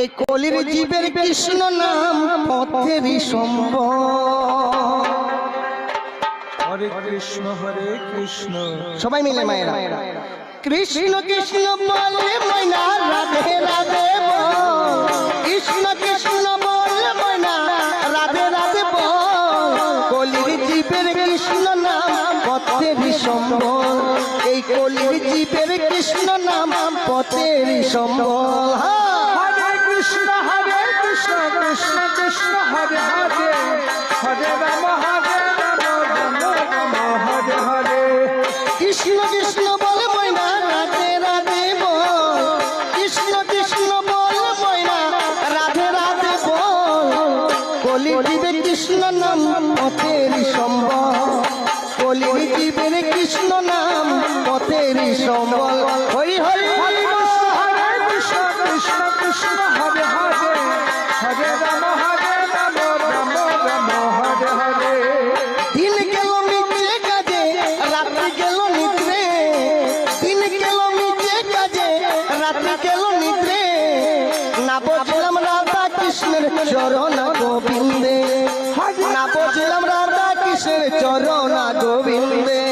এই কলির জীবের কৃষ্ণ নাম পথেরই সম্বল। হরে কৃষ্ণ সবাই মিলে মায়েরা কৃষ্ণ কৃষ্ণ বলে ময়না রাধে রাধে বল, কৃষ্ণ কৃষ্ণ বলে ময়না রাধে রাধে বল। কলির জীবের কৃষ্ণ নাম পথেরই সম্বল, এই কলির জীবের কৃষ্ণ নাম পথেরই সম্বল। হরে কৃষ্ণ কৃষ্ণ কৃষ্ণ হরে হরে, হরে রাম রাম রাম হরে হরে। কৃষ্ণ কৃষ্ণ বলে ময়না রাধে রাধে বল, কৃষ্ণ কৃষ্ণ বলে ময়না রাধে রাধে বল। কলির জীবের কৃষ্ণ নাম পথেরই সম্বল, কলির জীবের কৃষ্ণ নাম পথেরই সম্বল। হরি হরি হরে কৃষ্ণ কৃষ্ণ কৃষ্ণ হরে হরে, হরে রাম রাম রাম হরে হরে। দিন গেল মিটে কাজে রাত্রি গেল নিদ্রে, দিন গেল মিটে কাজে রাত্রি গেল নিদ্রে। না বুঝলাম রাধা কৃষ্ণের চরণ গোবিন্দে, না বুঝলাম রাধা কৃষ্ণের চরণ গোবিন্দে।